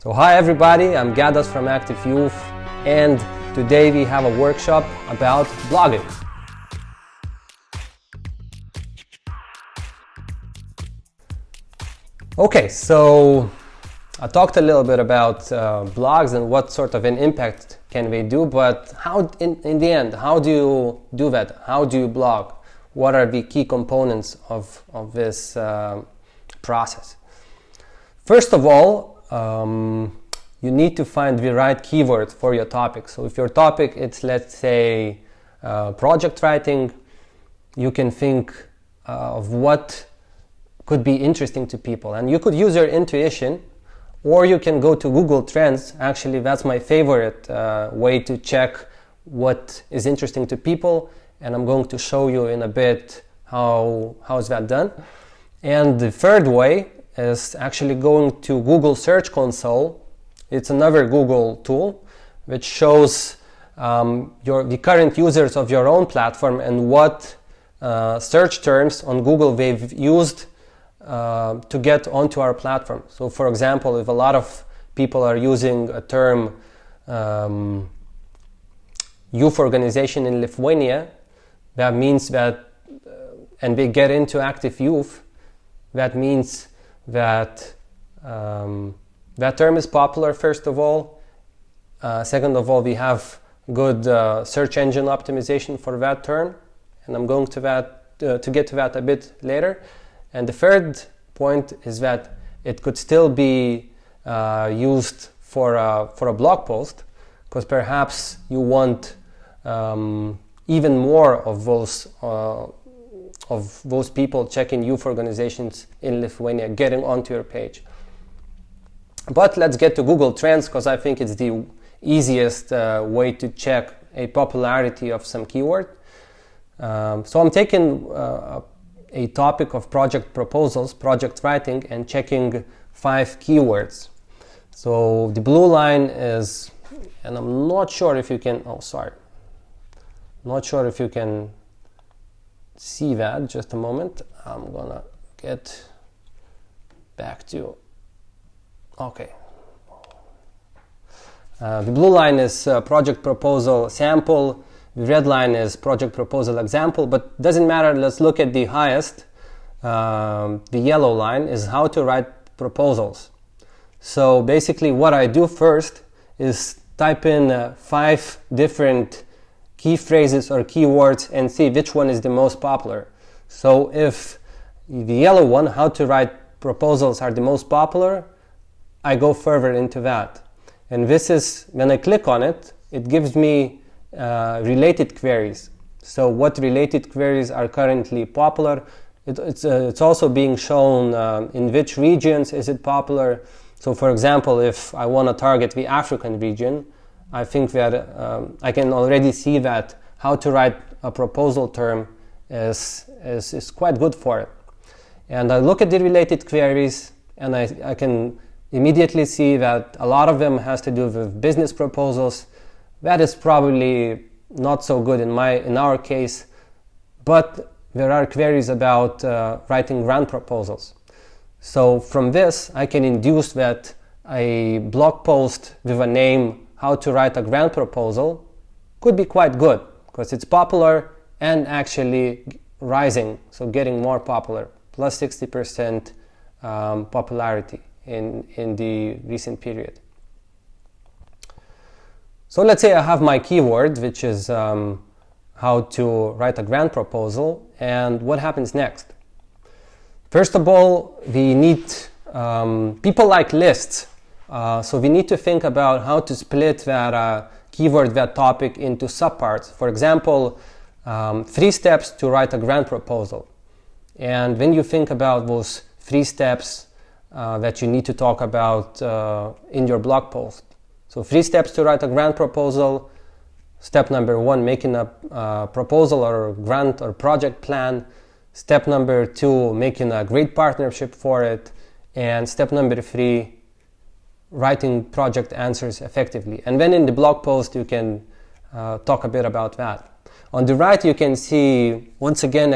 So hi everybody, I'm Gedas from Active Youth, and today we have a workshop about blogging. Okay, so I talked a little bit about blogs and what sort of an impact can they do, but how in the end, how do you do that? How do you blog? What are the key components of this process? First of all, you need to find the right keyword for your topic. So if your topic is, let's say, project writing, you can think of what could be interesting to people, and you could use your intuition, or you can go to Google Trends. Actually, that's my favorite way to check what is interesting to people, and I'm going to show you in a bit how is that done. And the third way is actually going to Google Search Console. It's another Google tool which shows the current users of your own platform and what search terms on Google they've used to get onto our platform. So for example, if a lot of people are using a term youth organization in Lithuania, that means that, and they get into Active Youth, that means that that term is popular, first of all. Second of all, we have good search engine optimization for that term, and I'm going to get to that a bit later. And the third point is that it could still be used for a blog post, because perhaps you want even more of those people checking youth organizations in Lithuania getting onto your page. But let's get to Google Trends, because I think it's the easiest way to check a popularity of some keyword. So I'm taking a topic of project proposals, project writing, and checking 5 keywords. So the blue line is, and I'm not sure if you can, not sure if you can see that. Just a moment, I'm gonna get back to, okay. The blue line is project proposal sample. The red line is project proposal example, but doesn't matter. Let's look at the highest. The yellow line is how to write proposals. So basically what I do first is type in 5 different key phrases or keywords and see which one is the most popular. So if the yellow one, how to write proposals, are the most popular, I go further into that. And this is, when I click on it, it gives me related queries. So what related queries are currently popular? It's also being shown in which regions is it popular. So for example, if I want to target the African region, I think that I can already see that how to write a proposal term is quite good for it. And I look at the related queries, and I can immediately see that a lot of them has to do with business proposals. That is probably not so good in our case, but there are queries about writing grant proposals. So from this, I can induce that a blog post with a name, how to write a grant proposal, could be quite good, because it's popular and actually rising, so getting more popular, plus 60% popularity in the recent period. So let's say I have my keyword, which is how to write a grant proposal, and what happens next? First of all, we need, people like lists, so we need to think about how to split that keyword, that topic, into subparts. For example, 3 steps to write a grant proposal. And when you think about those 3 steps that you need to talk about in your blog post. So 3 steps to write a grant proposal. Step number 1, making a proposal or a grant or project plan. Step number 2, making a great partnership for it. And step number 3, writing project answers effectively. And then in the blog post, you can talk a bit about that. On the right, you can see, once again,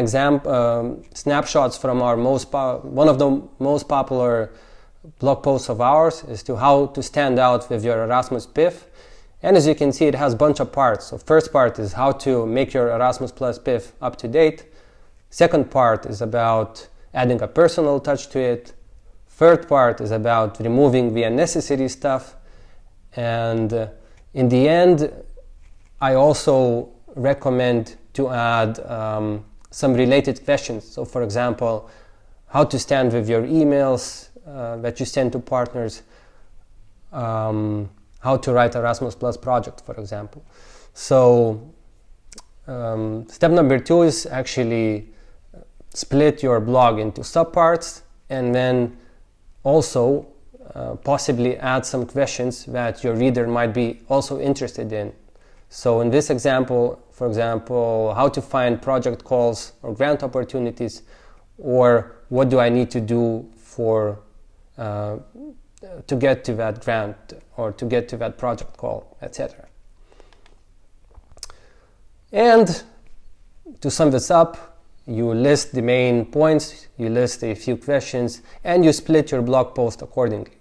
snapshots from our one of the most popular blog post of ours is to how to stand out with your Erasmus PIF. And as you can see, it has a bunch of parts. So first part is how to make your Erasmus Plus PIF up to date. Second part is about adding a personal touch to it. Third part is about removing the unnecessary stuff. And in the end, I also recommend to add some related questions. So for example, how to stand with your emails that you send to partners, how to write Erasmus Plus project, for example. So step number 2 is actually split your blog into subparts, and then also possibly add some questions that your reader might be also interested in. So in this example, for example, how to find project calls or grant opportunities, or what do I need to do for to get to that grant or to get to that project call, etc. And to sum this up, you list the main points, you list a few questions, and you split your blog post accordingly.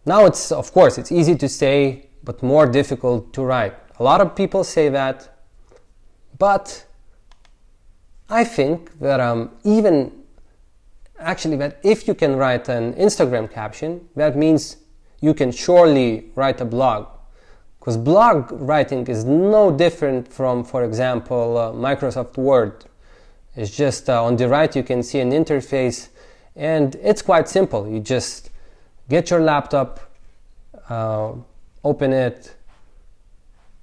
Now it's, of course, it's easy to say, but more difficult to write. A lot of people say that, but I think that that if you can write an Instagram caption, that means you can surely write a blog. Because blog writing is no different from, for example, Microsoft Word. It's just on the right you can see an interface, and it's quite simple. You just get your laptop, open it,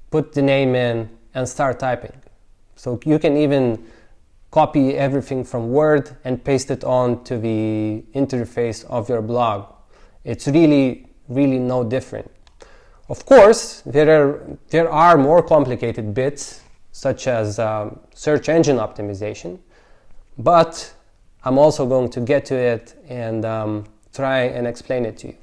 put the name in, and start typing. So you can even copy everything from Word and paste it on to the interface of your blog. It's really no different. Of course, there are more complicated bits, such as search engine optimization, but I'm also going to get to it and try and explain it to you.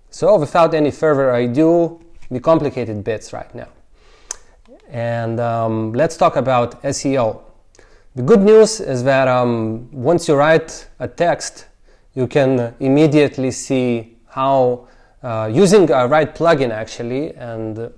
So without any further ado, the complicated bits right now. And let's talk about SEO. The good news is that once you write a text, you can immediately see how, using a right plugin actually, and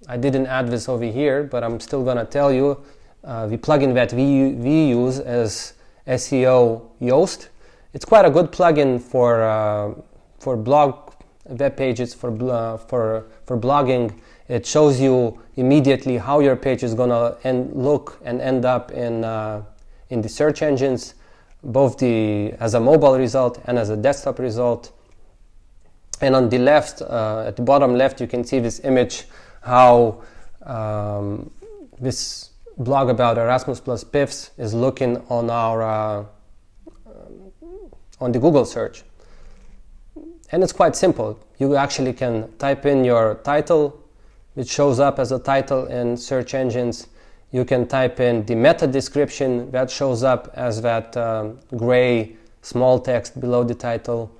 I didn't add this over here, but I'm still gonna tell you, the plugin that we use is SEO Yoast. It's quite a good plugin for blog web pages, for blogging. It shows you immediately how your page is gonna look and end up in the search engines, both as a mobile result and as a desktop result. And on the left, at the bottom left, you can see this image, how this blog about Erasmus Plus PIFs is looking on our on the Google search. And it's quite simple. You actually can type in your title, which shows up as a title in search engines. You can type in the meta description, that shows up as that gray small text below the title.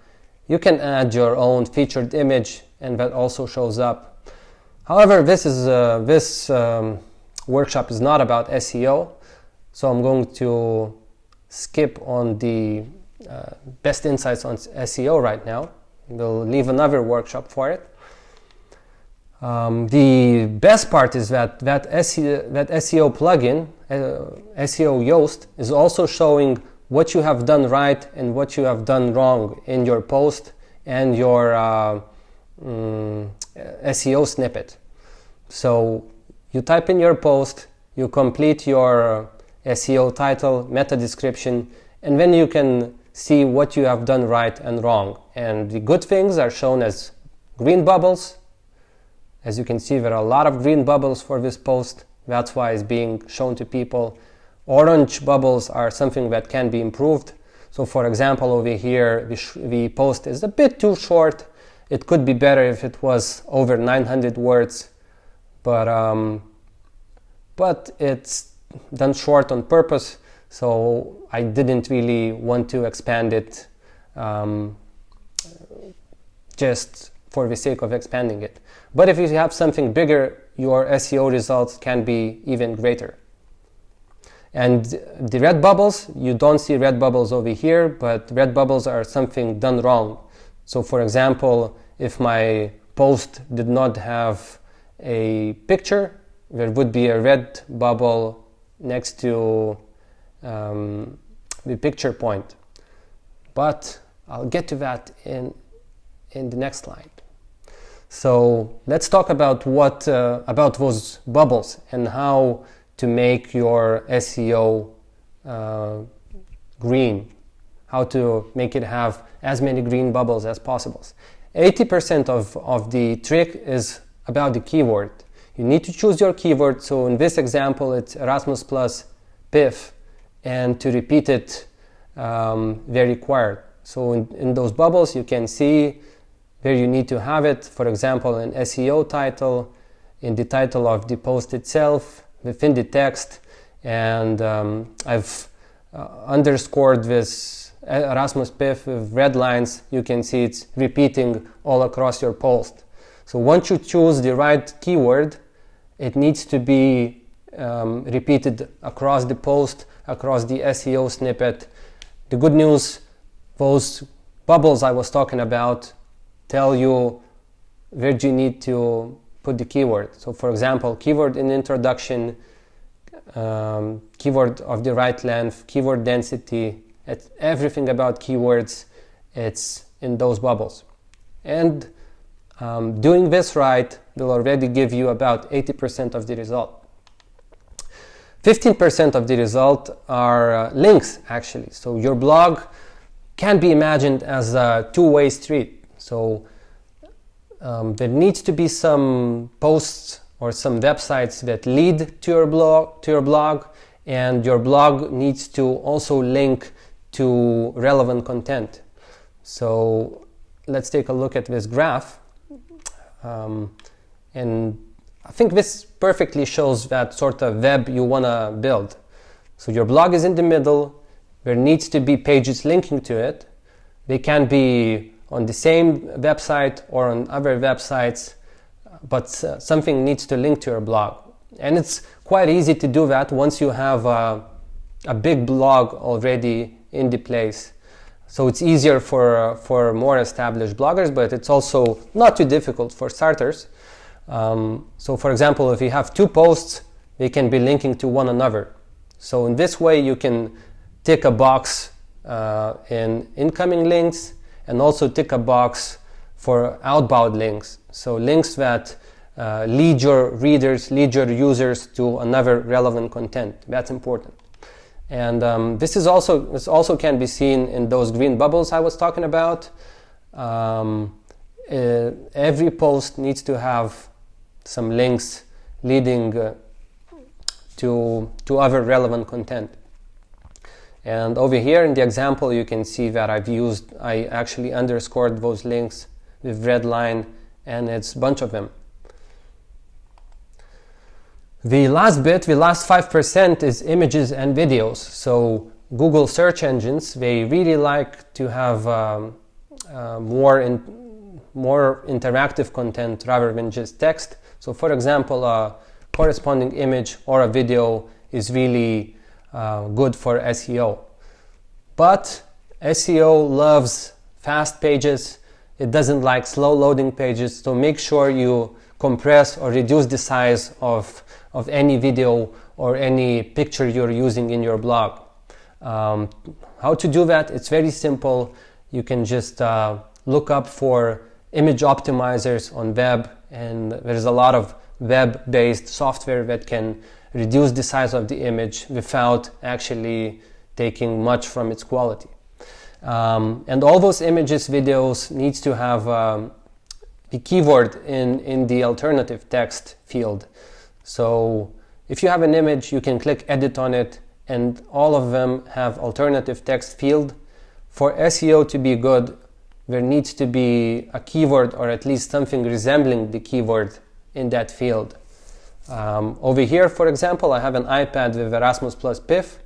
You can add your own featured image, and that also shows up. However, this workshop is not about SEO, so I'm going to skip on the best insights on SEO right now. We'll leave another workshop for it. The best part is that SEO plugin, SEO Yoast, is also showing what you have done right and what you have done wrong in your post and your SEO snippet. So you type in your post, you complete your SEO title, meta description, and then you can see what you have done right and wrong. And the good things are shown as green bubbles. As you can see, there are a lot of green bubbles for this post. That's why it's being shown to people. Orange bubbles are something that can be improved. So for example, over here, the post is a bit too short. It could be better if it was over 900 words, but it's done short on purpose. So I didn't really want to expand it just for the sake of expanding it. But if you have something bigger, your SEO results can be even greater. And the red bubbles, you don't see red bubbles over here, but red bubbles are something done wrong. So for example, if my post did not have a picture, there would be a red bubble next to the picture point. But I'll get to that in the next slide. So let's talk about about those bubbles and how to make your SEO green, how to make it have as many green bubbles as possible. 80% of the trick is about the keyword. You need to choose your keyword. So in this example, it's Erasmus plus PIF, and to repeat it, they're required. So in those bubbles, you can see where you need to have it. For example, an SEO title, in the title of the post itself, within the text, and I've underscored this Erasmus PIF with red lines. You can see it's repeating all across your post. So once you choose the right keyword, it needs to be repeated across the post, across the SEO snippet. The good news, those bubbles I was talking about tell you where you need to put the keyword. So for example, keyword in introduction, keyword of the right length, keyword density, everything about keywords, it's in those bubbles. And doing this right will already give you about 80% of the result. 15% of the result are links, actually. So your blog can be imagined as a two-way street. So there needs to be some posts or some websites that lead to your blog, and your blog needs to also link to relevant content. So let's take a look at this graph, and I think this perfectly shows that sort of web you want to build. So your blog is in the middle. There needs to be pages linking to it. They can be on the same website or on other websites, but something needs to link to your blog. And it's quite easy to do that once you have a big blog already in the place. So it's easier for more established bloggers, but it's also not too difficult for starters. So for example, if you have two posts, they can be linking to one another. So in this way, you can tick a box in incoming links, and also tick a box for outbound links. So links that lead your readers, lead your users to another relevant content. That's important. And this also can be seen in those green bubbles I was talking about. Every post needs to have some links leading to other relevant content. And over here in the example, you can see that I actually underscored those links with red line, and it's a bunch of them. The last bit, the last 5%, is images and videos. So Google search engines, they really like to have more interactive content rather than just text. So for example, a corresponding image or a video is really good for SEO. But SEO loves fast pages. It doesn't like slow loading pages. So make sure you compress or reduce the size of any video or any picture you're using in your blog. How to do that? It's very simple. You can just look up for image optimizers on web, and there's a lot of web-based software that can reduce the size of the image without actually taking much from its quality. And all those images, videos needs to have the keyword in the alternative text field. So if you have an image, you can click edit on it, and all of them have alternative text field. For SEO to be good, there needs to be a keyword, or at least something resembling the keyword in that field. Over here, for example, I have an iPad with Erasmus plus PIF,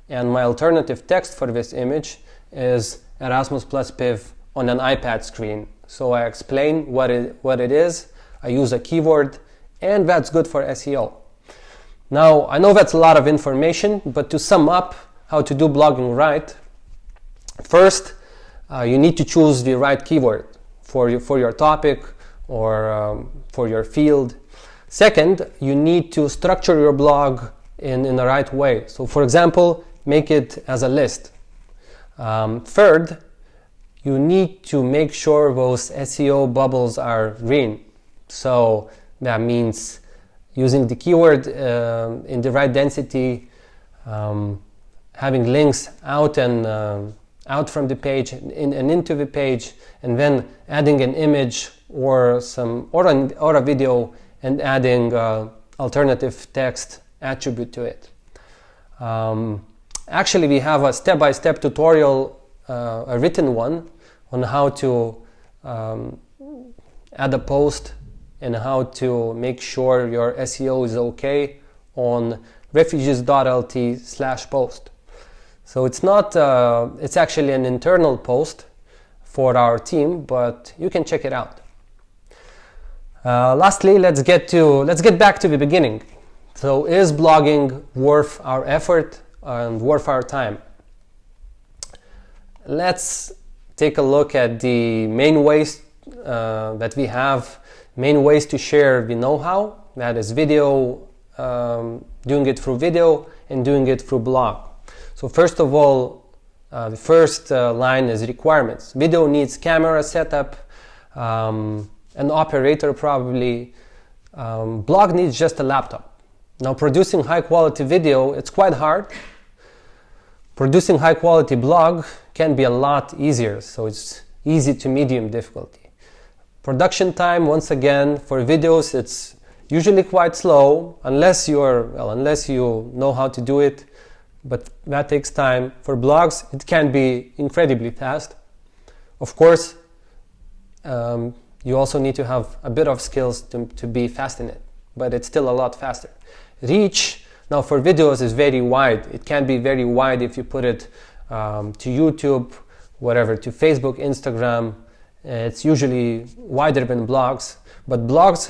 and my alternative text for this image is Erasmus plus PIF on an iPad screen. So I explain what it is, I use a keyword, and that's good for SEO. Now, I know that's a lot of information, but to sum up how to do blogging right, first, you need to choose the right keyword for your topic or for your field. Second, you need to structure your blog in the right way. So, for example, make it as a list. Third, you need to make sure those SEO bubbles are green. So that means using the keyword in the right density, having links out and out from the page and into the page, and then adding an image or a video and adding alternative text attribute to it. Actually, we have a step-by-step tutorial, a written one, on how to add a post and how to make sure your SEO is okay on refugees.lt/post. So it's not, it's actually an internal post for our team, but you can check it out. Lastly, let's get back to the beginning. So is blogging worth our effort and worth our time? Let's take a look at the main ways that we have, main ways to share the know-how, that is video, doing it through video and doing it through blog. So first of all, the first line is requirements. Video needs camera setup, an operator probably. Blog needs just a laptop. Now, producing high quality video, it's quite hard. Producing high quality blog can be a lot easier, so it's easy to medium difficulty. Production time, once again, for videos, it's usually quite slow unless you know how to do it, but that takes time. For blogs, it can be incredibly fast. Of course, you also need to have a bit of skills to be fast in it, but it's still a lot faster. Reach, now for videos, is very wide. It can be very wide if you put it to YouTube, whatever, to Facebook, Instagram. It's usually wider than blogs, but blogs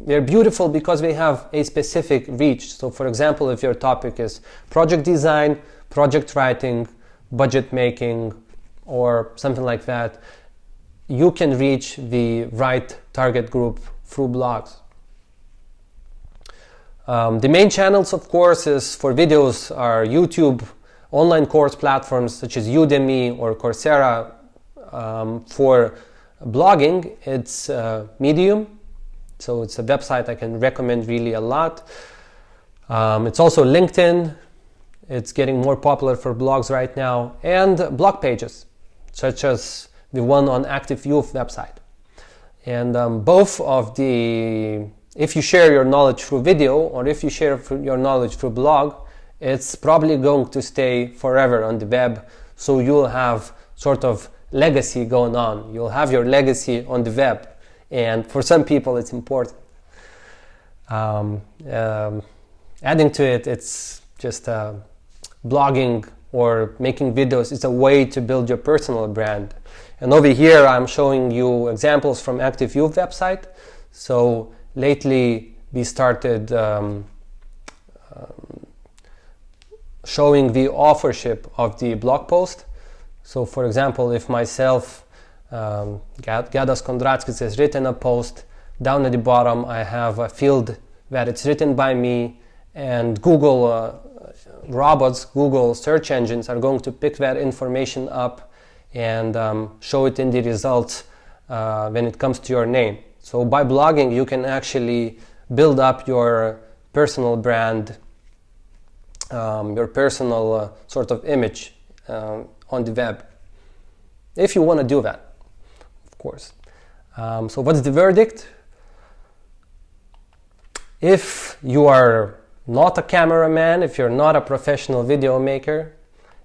they're beautiful because they have a specific reach. So for example, if your topic is project design, project writing, budget making, or something like that, you can reach the right target group through blogs. The main channels, of course, is for videos are YouTube, online course platforms such as Udemy or Coursera. For blogging, it's Medium, so it's a website I can recommend really a lot. It's also LinkedIn. It's getting more popular for blogs right now, and blog pages, such as the one on Active Youth website. And both of the, if you share your knowledge through video or if you share your knowledge through blog, it's probably going to stay forever on the web. So you'll have sort of legacy going on. You'll have your legacy on the web. And for some people, it's important. Adding to it, it's just blogging or making videos. It's a way to build your personal brand. And over here, I'm showing you examples from Active Youth website. So lately, we started showing the authorship of the blog post. So for example, if myself, Gedas Kondrackis, has written a post, down at the bottom I have a field that it's written by me, and Google robots, Google search engines are going to pick that information up and show it in the results when it comes to your name. So by blogging, you can actually build up your personal brand, your personal sort of image on the web, if you want to do that, of course. So what's the verdict? If you are not a cameraman, if you're not a professional video maker,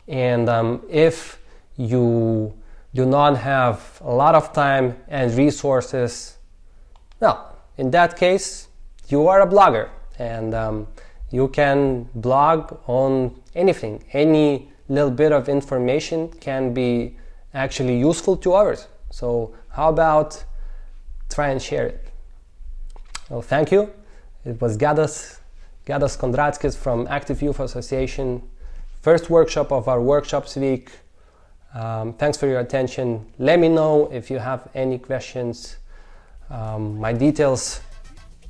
and if you do not have a lot of time and resources, well, in that case, you are a blogger, and you can blog on anything. Any little bit of information can be actually useful to others. So how about try and share it? Well, thank you. It was Gedas. Gedas Kondratskis from Active Youth Association. First workshop of our workshops week. Thanks for your attention. Let me know if you have any questions. My details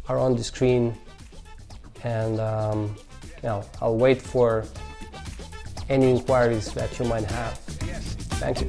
are on the screen, and I'll wait for any inquiries that you might have. Thank you.